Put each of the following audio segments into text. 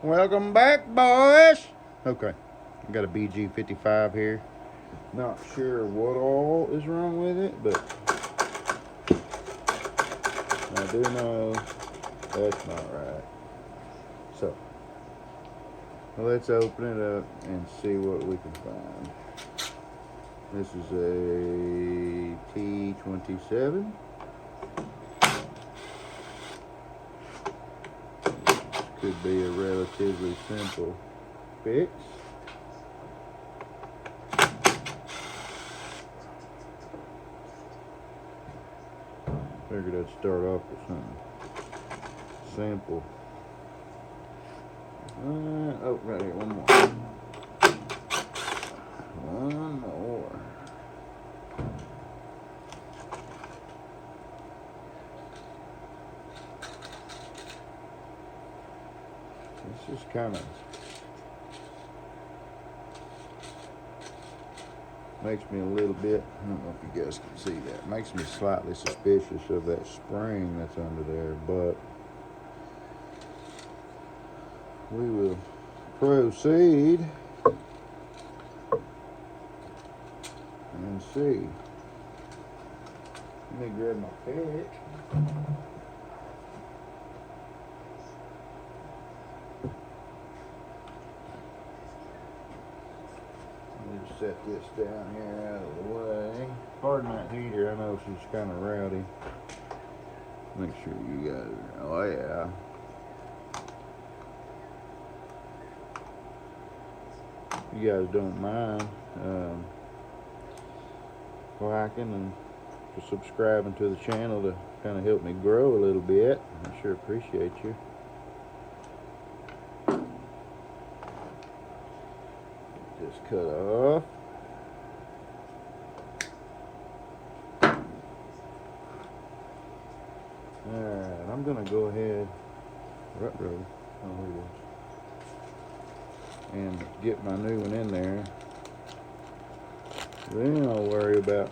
Welcome back, boys. Okay, I got a BG55 here. Not sure what all is wrong with it, but I do know that's not right. So, let's open it up and see what we can find. This is a T27. Could be a relatively simple fix. Figured I'd start off with something simple. Oh, right here, one more. One more. This is kind of makes me a little bit, I don't know if you guys can see that, makes me slightly suspicious of that spring that's under there, but we will proceed and see. Let me grab my pick. Just set this down here out of the way. Pardon that heater, I know she's kind of rowdy. Make sure you guys are, oh yeah. You guys don't mind liking and subscribing to the channel to kind of help me grow a little bit. I sure appreciate you. Just cut off. Alright, I'm gonna go ahead and get my new one in there. Then I'll worry about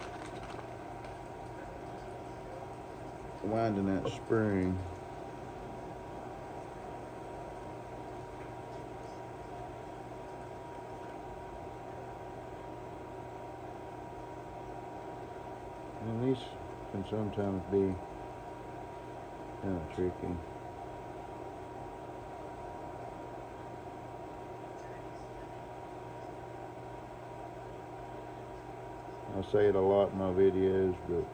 winding that spring. And these can sometimes be kind of tricky. I say it a lot in my videos, but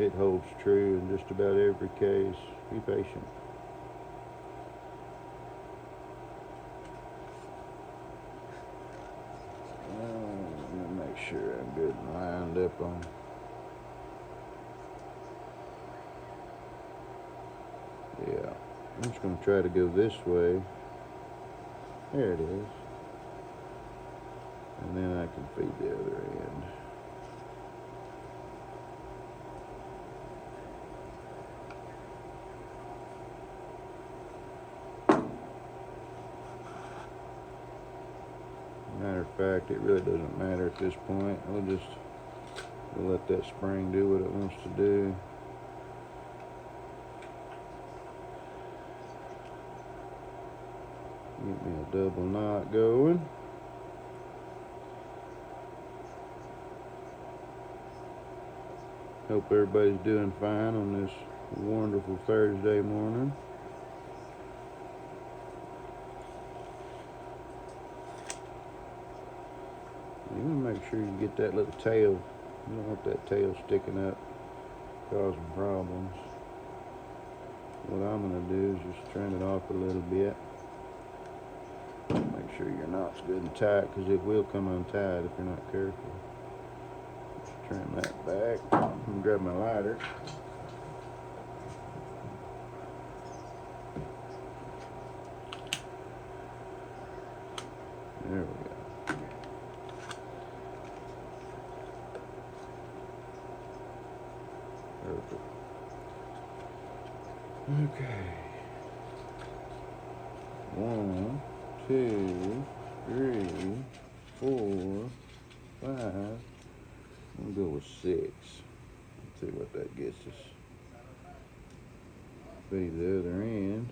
it holds true in just about every case. Be patient. Let me make sure I'm good and lined up on. Yeah, I'm just going to try to go this way. There it is. And then I can feed the other end. Matter of fact, it really doesn't matter at this point. We'll let that spring do what it wants to do. Get me a double knot going. Hope everybody's doing fine on this wonderful Thursday morning. You want to make sure you get that little tail. You don't want that tail sticking up, causing problems. What I'm going to do is just trim it off a little bit. Make sure your knot's good and tight, because it will come untied if you're not careful. Just trim that back. I'm going to grab my lighter. There we go. Perfect. Okay. 1, 2, 3, 4, 5. We'll go with 6. Let's see what that gets us. Feed the other end.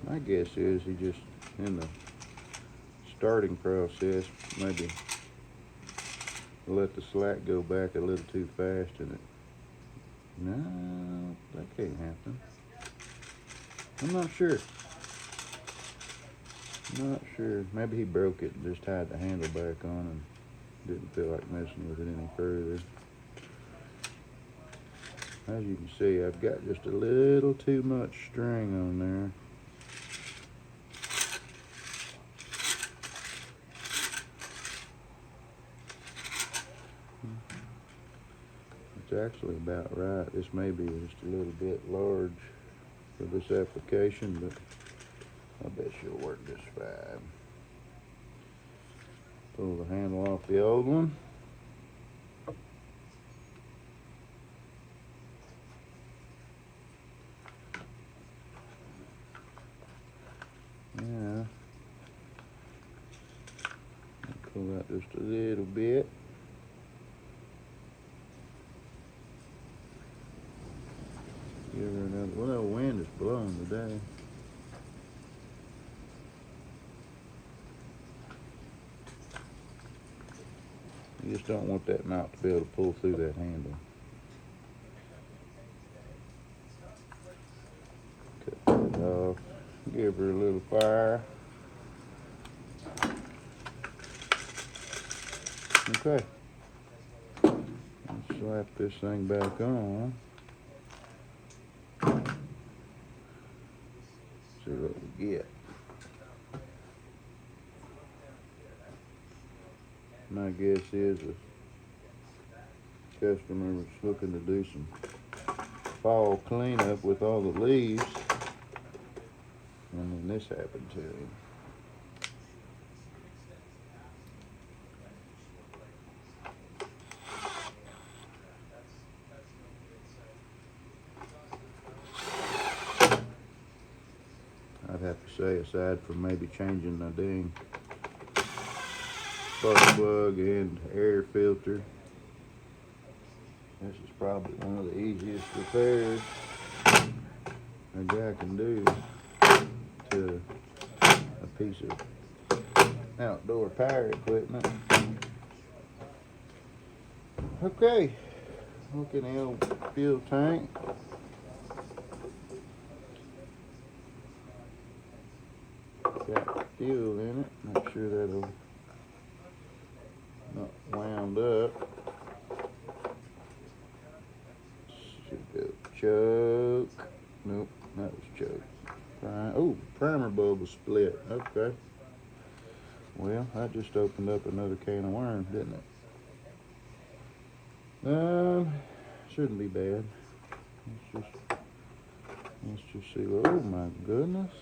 My guess is he just, in the starting process, maybe let the slack go back a little too fast and it, no, that can't happen. I'm not sure. Not sure. Maybe he broke it and just tied the handle back on and didn't feel like messing with it any further. As you can see, I've got just a little too much string on there. It's actually about right. This may be just a little bit large for this application, but I bet she'll work just fine. Pull the handle off the old one. Yeah. Pull out just a little bit. Give her another. Well, the wind is blowing today. You just don't want that mount to be able to pull through that handle. Cut that off. Give her a little fire. Okay. Let's slap this thing back on. See what we get. My guess is the customer was looking to do some fall cleanup with all the leaves, and then this happened to him. I'd have to say, aside from maybe changing the dang spark plug and air filter, this is probably one of the easiest repairs a guy can do to a piece of outdoor power equipment. Okay, look in the old fuel tank. Got fuel in it. Make sure that'll not wound up. Should go choke. Nope, that was choke. Oh, primer bulb was split. Okay. Well, that just opened up another can of worms, didn't it? Shouldn't be bad. Let's just see. Oh my goodness.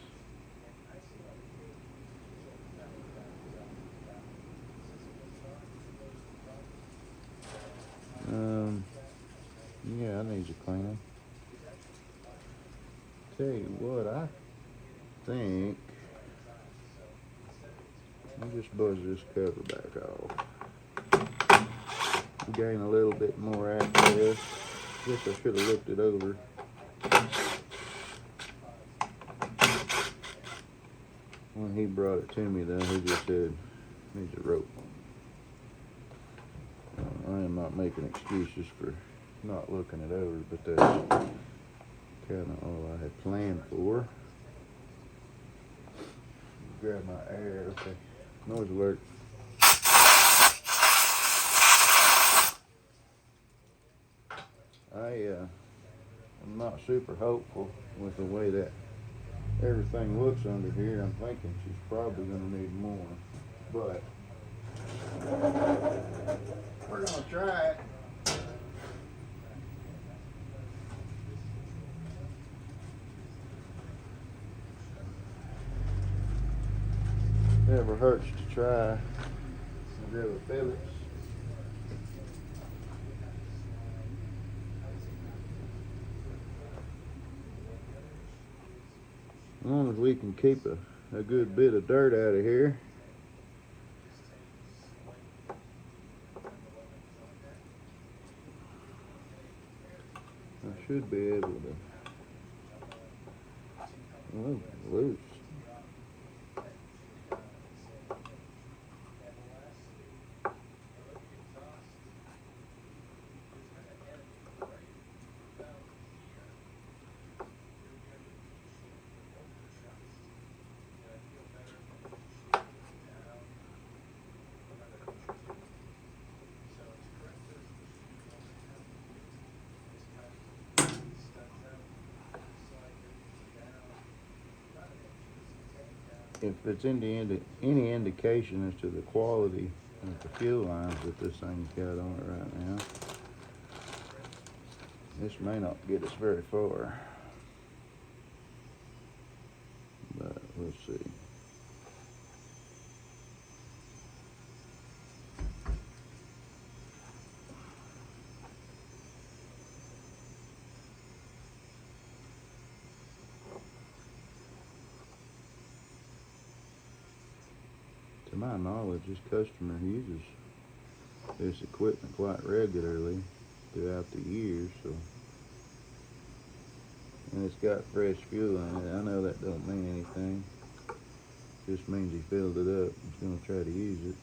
Yeah, I need to clean them. Tell you what, I think I'll just buzz this cover back off. Gain a little bit more access. Guess I should have looked it over. When he brought it to me, though, he just said, needs a rope. I am not making excuses for not looking it over, but that's kind of all I had planned for. Grab my air. Okay. Noise alert. I'm not super hopeful with the way that everything looks under here. I'm thinking she's probably going to need more, but we're going to try it. Never hurts to try. Grab a Phillips. As long as we can keep a good bit of dirt out of here. I should be able to. Oh, loose. if it's any indication as to the quality of the fuel lines that this thing's got on it right now, this may not get us very far, but we'll see. To my knowledge, this customer uses this equipment quite regularly throughout the years, so, and it's got fresh fuel in it. I know that don't mean anything. Just means he filled it up. He's gonna try to use it.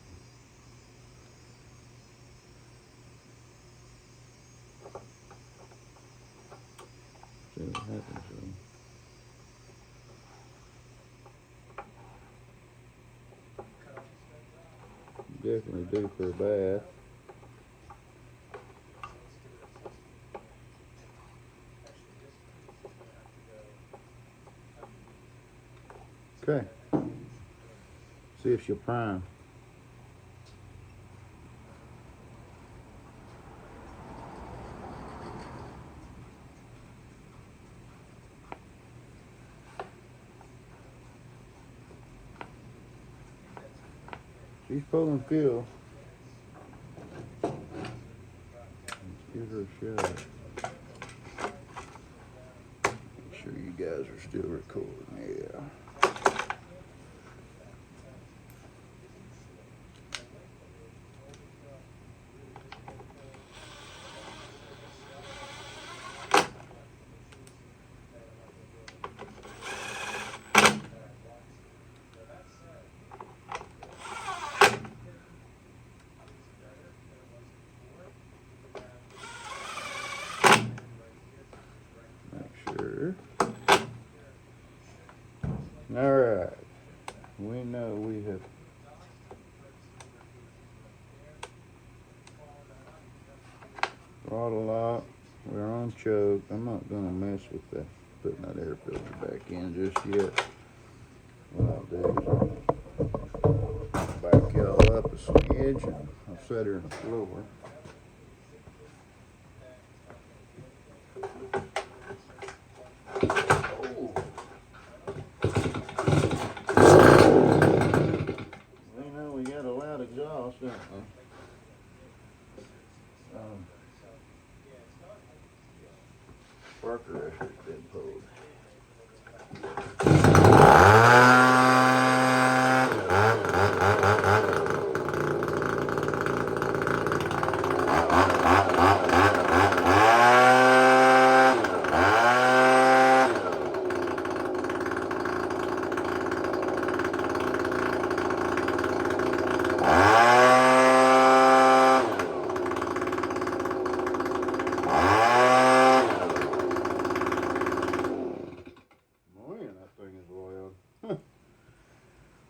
See what happens. So. Definitely due for a bath. Okay. See if she'll prime. She's pulling fuel. Let's give her a shot. Make sure you guys are still recording. Yeah. All right, we know we have throttle lock. We're on choke. I'm not gonna mess with that, putting that air filter back in just yet. What I'll do is I'll back y'all up a smidge and I'll set her in the floor. Exhaust, don't we? Spark arrester's been pulled.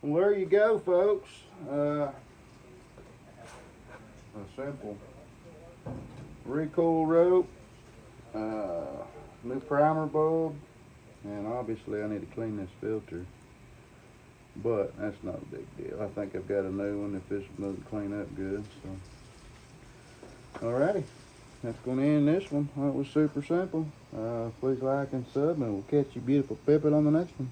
Well, there you go, folks. A simple recoil rope, new primer bulb, and obviously I need to clean this filter, but that's not a big deal. I think I've got a new one if this doesn't clean up good. So, alrighty, that's going to end this one. That was super simple. Please like and sub, and we'll catch you beautiful pippin on the next one.